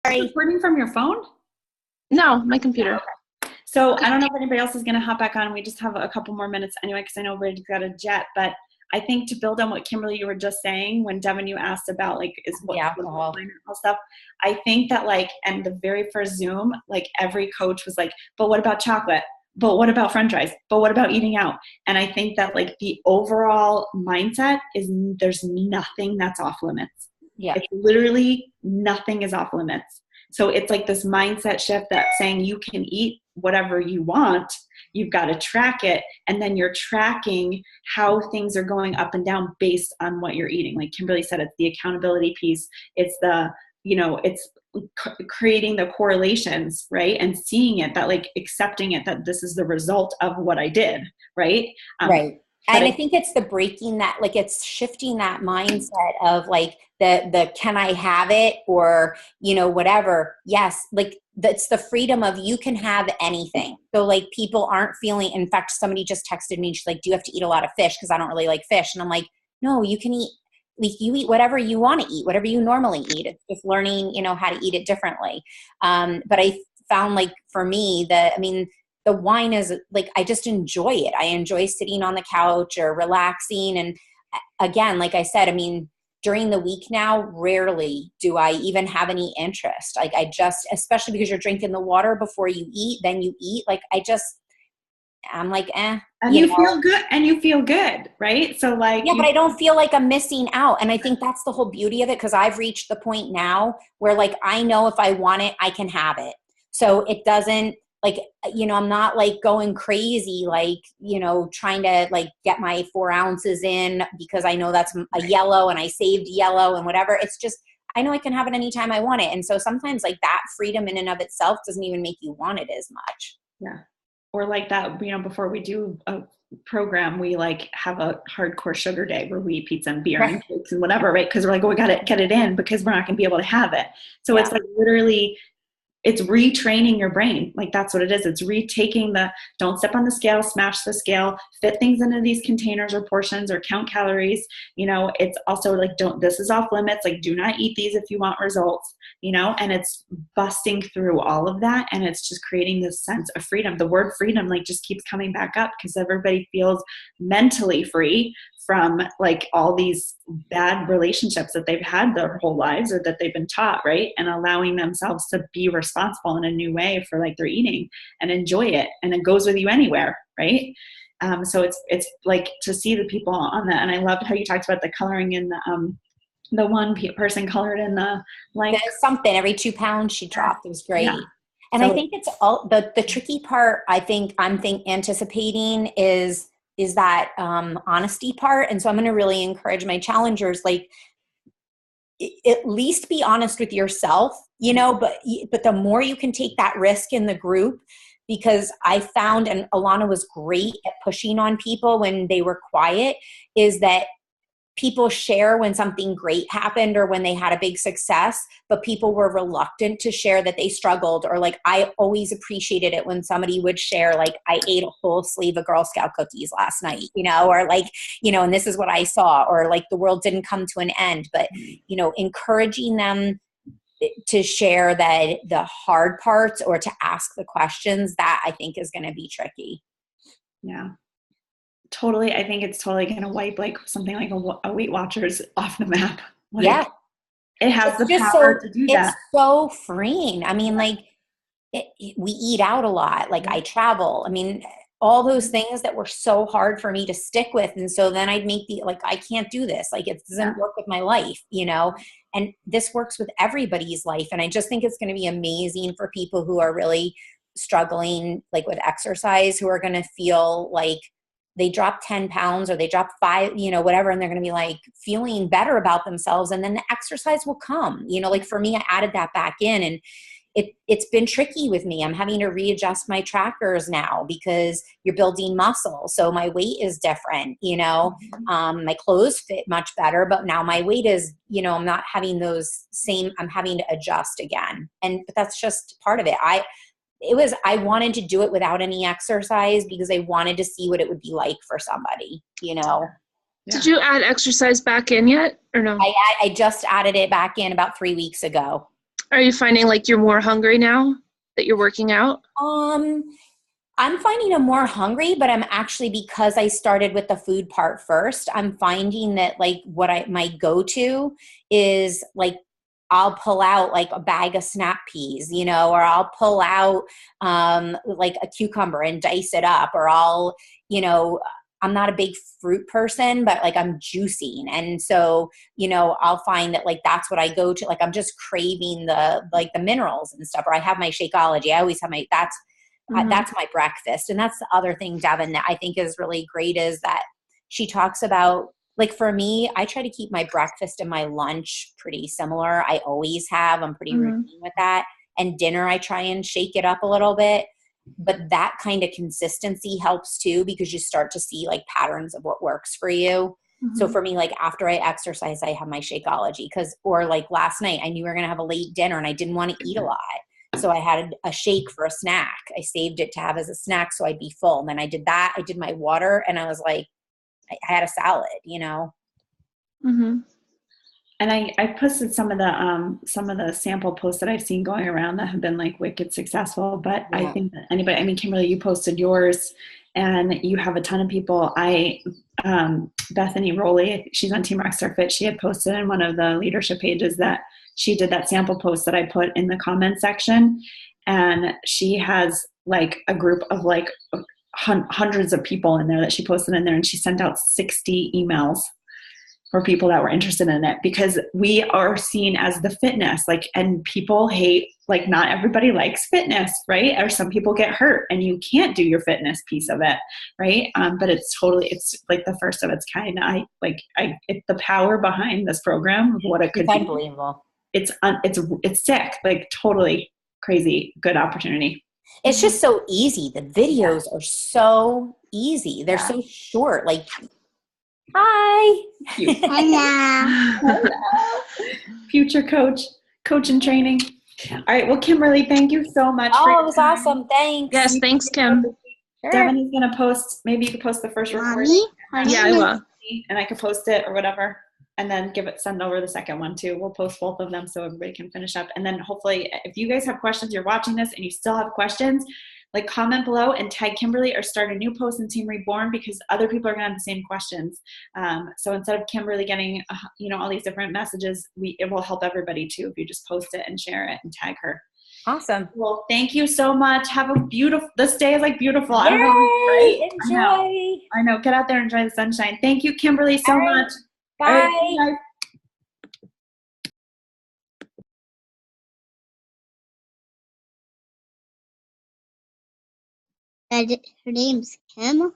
Sorry. Recording from your phone? No, my computer. So I don't know if anybody else is going to hop back on. We just have a couple more minutes anyway, because I know everybody's got a jet. But I think to build on what Kimberly, you were just saying, when Devin, you asked about like, is what alcohol stuff. I think that like, and the very first Zoom, like every coach was like, but what about chocolate? But what about French fries? But what about eating out? And I think that like the overall mindset is there's nothing that's off limits. Yeah. It's literally nothing is off limits. So it's like this mindset shift that's saying you can eat whatever you want. You've got to track it. And then you're tracking how things are going up and down based on what you're eating. Like Kimberly said, it's the accountability piece. It's the, it's creating the correlations, right? And seeing it, that like accepting it, that this is the result of what I did. Right. Right. And I think it's the breaking that, like, it's shifting that mindset of like the can I have it, or, whatever. Yes. Like that's the freedom of you can have anything. So like people aren't feeling, in fact, somebody just texted me and she's like, do you have to eat a lot of fish? Cause I don't really like fish. And I'm like, no, you can eat, like you eat whatever you want to eat, whatever you normally eat. It's just learning, how to eat it differently. But I found like for me the wine is like, I just enjoy it. I enjoy sitting on the couch or relaxing. And again, like I said, during the week now, rarely do I even have any interest. Like I just, especially because you're drinking the water before you eat, then you eat. Like I'm like, eh. And you feel good, and you feel good, right? So like, yeah, but I don't feel like I'm missing out. And I think that's the whole beauty of it. Cause I've reached the point now where like, I know if I want it, I can have it. So it doesn't, like, I'm not like going crazy, like, trying to like get my 4 ounces in because I know that's a yellow and I saved yellow and whatever. It's just, I know I can have it anytime I want it. And so sometimes like that freedom in and of itself doesn't even make you want it as much. Yeah. Or like that, before we do a program, we like have a hardcore sugar day where we eat pizza and beer and cakes and whatever, right? Because we're like, we got to get it in because we're not going to be able to have it. So it's like literally, it's retraining your brain. Like that's what it is. It's retaking don't step on the scale, smash the scale, fit things into these containers or portions or count calories. It's also like, this is off limits. Like do not eat these if you want results, and it's busting through all of that. And it's just creating this sense of freedom. The word freedom, like just keeps coming back up because everybody feels mentally free from like all these bad relationships that they've had their whole lives or that they've been taught, right? And allowing themselves to be responsible in a new way for like their eating and enjoy it. And it goes with you anywhere, right? So it's like to see the people on that. And I loved how you talked about the coloring in the one person colored in the like something every 2 pounds she dropped. It was great. Yeah. And so, I think it's all the tricky part I'm anticipating is that honesty part. And so I'm going to really encourage my challengers, like at least be honest with yourself, but the more you can take that risk in the group, because I found, and Alana was great at pushing on people when they were quiet, is that people share when something great happened or when they had a big success, but people were reluctant to share that they struggled. Or like, I always appreciated it when somebody would share, like, I ate a whole sleeve of Girl Scout cookies last night, or like, and this is what I saw, or like the world didn't come to an end, but, encouraging them to share the hard parts or to ask the questions, that I think is going to be tricky. Yeah. Totally. I think it's totally going to wipe like something like a Weight Watchers off the map. Like, yeah. It has the power to do that. It's so freeing. Like we eat out a lot. Like I travel. All those things that were so hard for me to stick with. And so then I'd make I can't do this. Like it doesn't work with my life, and this works with everybody's life. And I just think it's going to be amazing for people who are really struggling, like with exercise, who are going to feel like they drop 10 pounds or they drop 5, whatever. And they're going to be like feeling better about themselves. And then the exercise will come, like for me, I added that back in, and it's been tricky with me. I'm having to readjust my trackers now because you're building muscle. So my weight is different, my clothes fit much better, but now my weight is, I'm not having I'm having to adjust again. But that's just part of it. I wanted to do it without any exercise because I wanted to see what it would be like for somebody, Yeah. Did you add exercise back in yet or no? I just added it back in about 3 weeks ago. Are you finding like you're more hungry now that you're working out? I'm finding I'm more hungry, but I'm actually, because I started with the food part first, I'm finding that like my go-to is like, I'll pull out like a bag of snap peas, you know, or I'll pull out like a cucumber and dice it up, or I'll, you know, I'm not a big fruit person, but like I'm juicing. And so, you know, I'll find that like, that's what I go to. Like, I'm just craving like the minerals and stuff, or I have my Shakeology. I always have that's my breakfast. And that's the other thing, Devin, that I think is really great, is that she talks about, like, for me, I try to keep my breakfast and my lunch pretty similar. I always have. I'm pretty routine with that. And dinner, I try and shake it up a little bit. But that kind of consistency helps too, because you start to see like patterns of what works for you. So for me, like after I exercise, I have my Shakeology, or like last night, I knew we were going to have a late dinner and I didn't want to eat a lot. So I had a shake for a snack. I saved it to have as a snack so I'd be full. And then I did that. I did my water, and I was like, I had a salad, you know? Mm-hmm. And I posted some of the sample posts that I've seen going around that have been like wicked successful. But Yeah. I think that I mean, Kimberly, you posted yours, and you have a ton of people. Bethany Rowley, she's on Team Rockstar Fit. She had posted in one of the leadership pages that she did that sample post that I put in the comment section, and she has like a group of like hundreds of people in there that she posted in there, and she sent out 60 emails for people that were interested in it, because we are seen as the fitness, like, and people hate, like, not everybody likes fitness, right? Or some people get hurt and you can't do your fitness piece of it, right? But it's like the first of its kind. It's the power behind this program of what it could It's be. unbelievable. It's sick, like totally crazy, good opportunity. It's just so easy. The videos are so easy. They're so short. Like, hi. Hello. Future coach in training. All right. Well, Kimberly, thank you so much. Oh, it was awesome. Thanks. Yes, thanks, Kim. Sure. Devin is going to post, maybe you could post the first recording. Yeah, I will. And I could post it or whatever. And then send over the second one too. We'll post both of them so everybody can finish up. And then hopefully, if you guys have questions, you're watching this and you still have questions, like comment below and tag Kimberly, or start a new post in Team Reborn, because other people are going to have the same questions. So instead of Kimberly getting, all these different messages, it will help everybody too if you just post it and share it and tag her. Awesome. Well, thank you so much. Have a this day is like beautiful. Yay! I don't know. Enjoy. I know. Get out there and enjoy the sunshine. Thank you, Kimberly, so much. Bye. All right, bye. Her name's Kim.